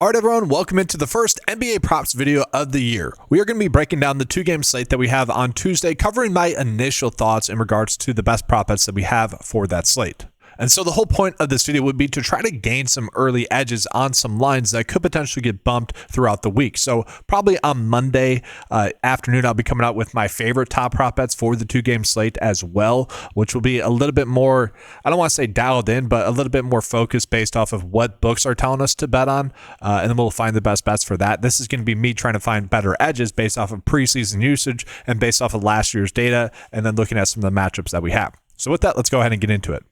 All right, everyone, welcome into the first NBA props video of the year. We are going to be breaking down the two-game slate that we have on Tuesday, covering my initial thoughts in regards to the best prop bets that we have for that slate. And so the whole point of this video would be to try to gain some early edges on some lines that could potentially get bumped throughout the week. So probably on Monday afternoon, I'll be coming out with my favorite top prop bets for the two-game slate as well, which will be a little bit more, I don't want to say dialed in, but a little bit more focused based off of what books are telling us to bet on. And then we'll find the best bets for that. This is going to be me trying to find better edges based off of preseason usage and based off of last year's data, and then looking at some of the matchups that we have. So with that, let's go ahead and get into it.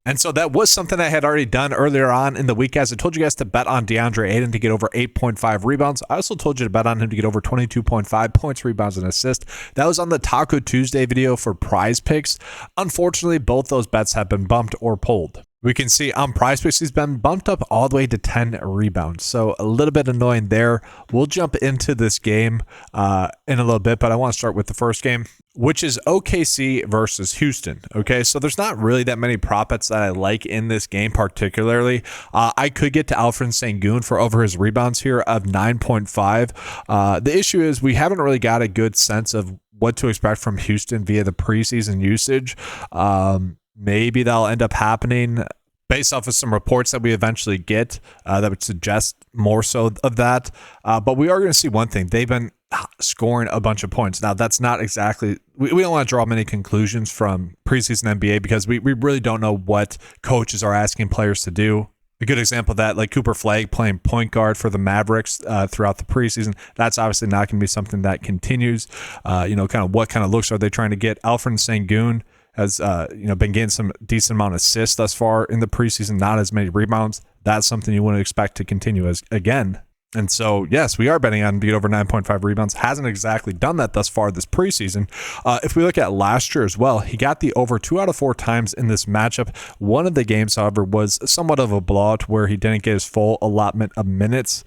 And so that was something I had already done earlier on in the week, as I told you guys to bet on DeAndre Ayton to get over 8.5 rebounds. I also told you to bet on him to get over 22.5 points, rebounds, and assists. That was on the Taco Tuesday video for Prize Picks. Unfortunately, both those bets have been bumped or pulled. We can see on Prize Picks, he's been bumped up all the way to 10 rebounds. So a little bit annoying there. We'll jump into this game in a little bit, but I want to start with the first game, which is OKC versus Houston. Okay, so there's not really that many prop bets that I like in this game particularly. I could get to Alfred Sengun for over his rebounds here of 9.5. The issue is we haven't really got a good sense of what to expect from Houston via the preseason usage. Maybe that'll end up happening based off of some reports that we eventually get that would suggest more so of that. But we are going to see one thing. They've been scoring a bunch of points. Now, that's not exactly, we don't want to draw many conclusions from preseason NBA because we really don't know what coaches are asking players to do. A good example of that, like Cooper Flagg playing point guard for the Mavericks throughout the preseason. That's obviously not going to be something that continues. Kind of what kind of looks are they trying to get? Alfred Sengun has been getting some decent amount of assists thus far in the preseason, not as many rebounds. That's something you wouldn't expect to continue as again. And so, yes, we are betting on him to get over 9.5 rebounds. Hasn't exactly done that thus far this preseason. If we look at last year as well, he got the over 2 out of 4 times in this matchup. One of the games, however, was somewhat of a blowout where he didn't get his full allotment of minutes,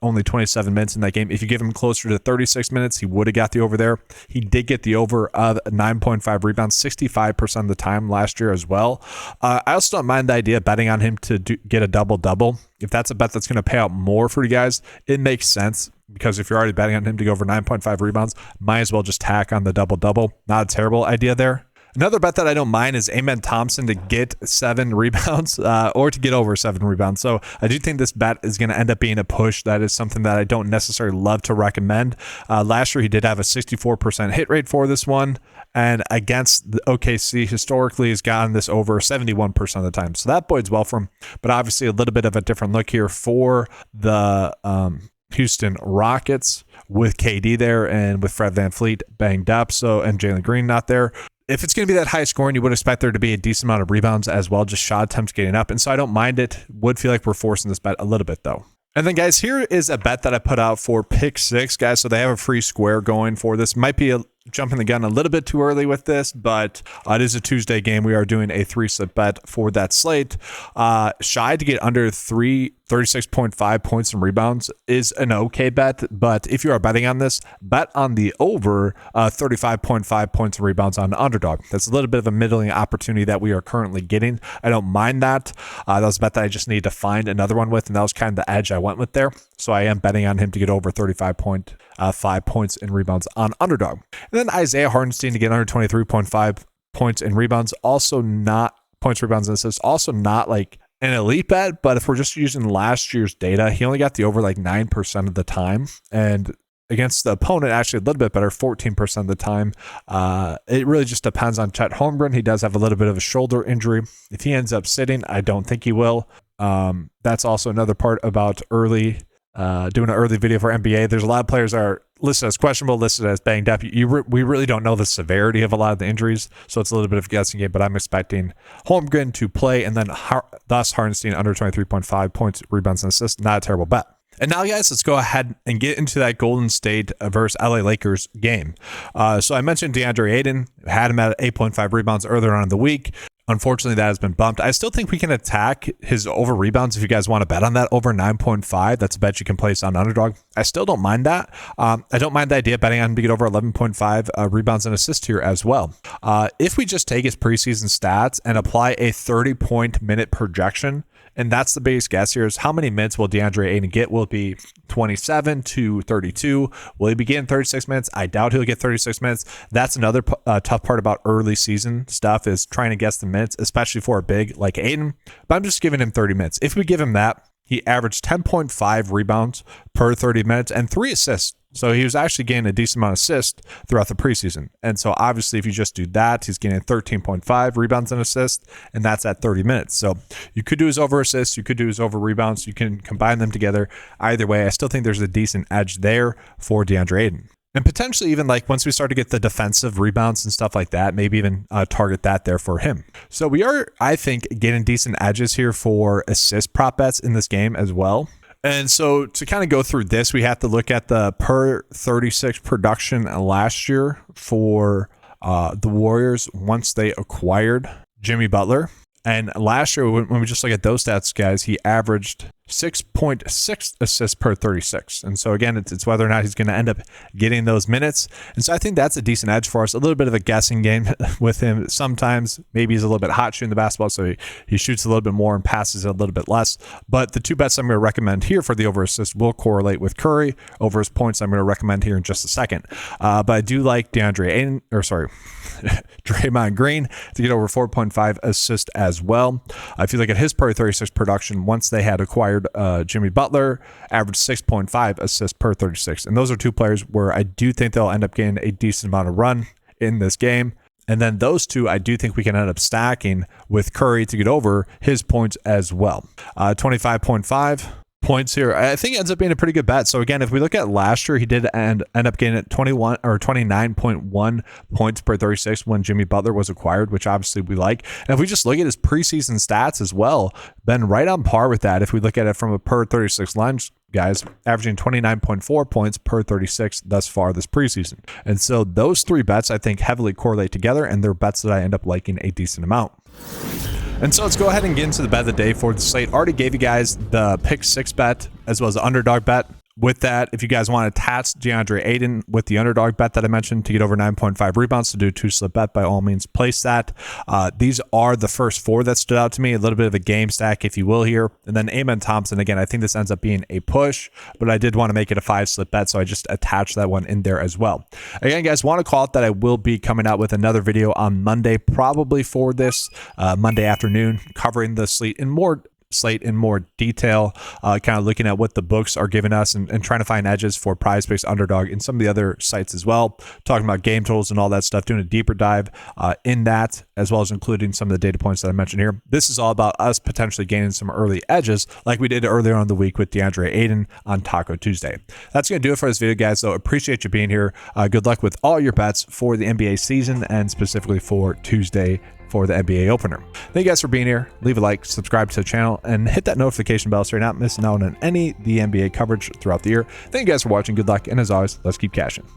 only 27 minutes in that game. If you give him closer to 36 minutes, he would have got the over there. He did get the over of 9.5 rebounds 65% of the time last year as well. I also don't mind the idea of betting on him to get a double-double. If that's a bet that's going to pay out more for you guys, it makes sense because if you're already betting on him to go over 9.5 rebounds, might as well just tack on the double-double. Not a terrible idea there. Another bet that I don't mind is Amen Thompson to get 7 rebounds or to get over 7 rebounds. So I do think this bet is going to end up being a push. That is something that I don't necessarily love to recommend. Last year, he did have a 64% hit rate for this one. And against the OKC, historically, has gotten this over 71% of the time. So that bodes well for him. But obviously, a little bit of a different look here for the Houston Rockets with KD there and with Fred VanVleet banged up. And Jalen Green not there. If it's going to be that high scoring, you would expect there to be a decent amount of rebounds as well, just shot attempts getting up. And so I don't mind it. Would feel like we're forcing this bet a little bit, though. And then, guys, here is a bet that I put out for Pick 6, guys. So they have a free square going for this. Might be jumping the gun a little bit too early with this, but it is a Tuesday game. We are doing a 3-slip bet for that slate. Shy to get under 36.5 points and rebounds is an okay bet, but if you are betting on this, bet on the over 35.5 points and rebounds on the underdog. That's a little bit of a middling opportunity that we are currently getting. I don't mind that. That was a bet that I just need to find another one with, and that was kind of the edge I went with there. So I am betting on him to get over 35.5 points and rebounds on underdog. And then Isaiah Hartenstein to get under 23.5 points and rebounds, also not points, rebounds, and assists, also not like an elite bet, but if we're just using last year's data, he only got the over like 9% of the time. And against the opponent, actually a little bit better, 14% of the time. It really just depends on Chet Holmgren. He does have a little bit of a shoulder injury. If he ends up sitting, I don't think he will. That's also another part about doing an early video for NBA. There's a lot of players that are listed as questionable, listed as banged up. We really don't know the severity of a lot of the injuries, so it's a little bit of a guessing game, but I'm expecting Holmgren to play and then thus Hartenstein under 23.5 points, rebounds, and assists. Not a terrible bet. And now, guys, let's go ahead and get into that Golden State versus LA Lakers game. So I mentioned DeAndre Ayton, had him at 8.5 rebounds earlier on in the week. Unfortunately, that has been bumped. I still think we can attack his over rebounds if you guys want to bet on that over 9.5. That's a bet you can place on underdog. I still don't mind that. I don't mind the idea of betting on him to get over 11.5 rebounds and assists here as well. If we just take his preseason stats and apply a 30-point minute projection, and that's the biggest guess here, is how many minutes will DeAndre Ayton get? Will it be 27 to 32? Will he be getting 36 minutes? I doubt he'll get 36 minutes. That's another tough part about early season stuff, is trying to guess the minutes, especially for a big like Ayton. But I'm just giving him 30 minutes. If we give him that, he averaged 10.5 rebounds per 30 minutes and 3 assists. So he was actually getting a decent amount of assists throughout the preseason. And so obviously if you just do that, he's getting 13.5 rebounds and assists, and that's at 30 minutes. So you could do his over assists, you could do his over rebounds, you can combine them together. Either way, I still think there's a decent edge there for DeAndre Ayton. And potentially even like once we start to get the defensive rebounds and stuff like that, maybe even target that there for him. So we are, I think, getting decent edges here for assist prop bets in this game as well. And so to kind of go through this, we have to look at the per 36 production last year for the Warriors once they acquired Jimmy Butler. And last year, when we just look at those stats, guys, he averaged 6.6 assists per 36. And so again, it's whether or not he's going to end up getting those minutes. And so I think that's a decent edge for us. A little bit of a guessing game with him. Sometimes maybe he's a little bit hot shooting the basketball, so he shoots a little bit more and passes a little bit less. But the two bets I'm going to recommend here for the over assist will correlate with Curry. Over his points, I'm going to recommend here in just a second. But I do like Draymond Green to get over 4.5 assists as well. If you look at his per 36 production, once they had acquired Jimmy Butler, averaged 6.5 assists per 36. And those are two players where I do think they'll end up getting a decent amount of run in this game. And then those two, I do think we can end up stacking with Curry to get over his points as well. 25.5 points here, I think ends up being a pretty good bet. So again, if we look at last year, he did end up getting at 21 or 29.1 points per 36 when Jimmy Butler was acquired, which obviously we like. And if we just look at his preseason stats as well, been right on par with that. If we look at it from a per 36 lens, guys, averaging 29.4 points per 36 thus far this preseason. And so those three bets, I think, heavily correlate together, and they're bets that I end up liking a decent amount. And so let's go ahead and get into the bet of the day for the slate. Already gave you guys the pick 6 bet as well as the underdog bet. With that, if you guys want to attach DeAndre Ayton with the underdog bet that I mentioned to get over 9.5 rebounds to do a 2-slip bet, by all means, place that. These are the first 4 that stood out to me. A little bit of a game stack, if you will, here. And then Amen Thompson, again, I think this ends up being a push, but I did want to make it a 5-slip bet, so I just attached that one in there as well. Again, guys, want to call it that I will be coming out with another video on Monday, probably for this Monday afternoon, covering the slate in more detail, kind of looking at what the books are giving us and trying to find edges for Prize Picks, Underdog, and some of the other sites as well, talking about game totals and all that stuff, doing a deeper dive in that, as well as including some of the data points that I mentioned here. This is all about us potentially gaining some early edges like we did earlier on the week with DeAndre Ayton on Taco Tuesday. That's going to do it for this video, guys, so appreciate you being here. Good luck with all your bets for the NBA season and specifically for Tuesday for the NBA opener. Thank you guys for being here. Leave a like, subscribe to the channel, and hit that notification bell so you're not missing out on any of the NBA coverage throughout the year. Thank you guys for watching. Good luck, and as always, let's keep cashing.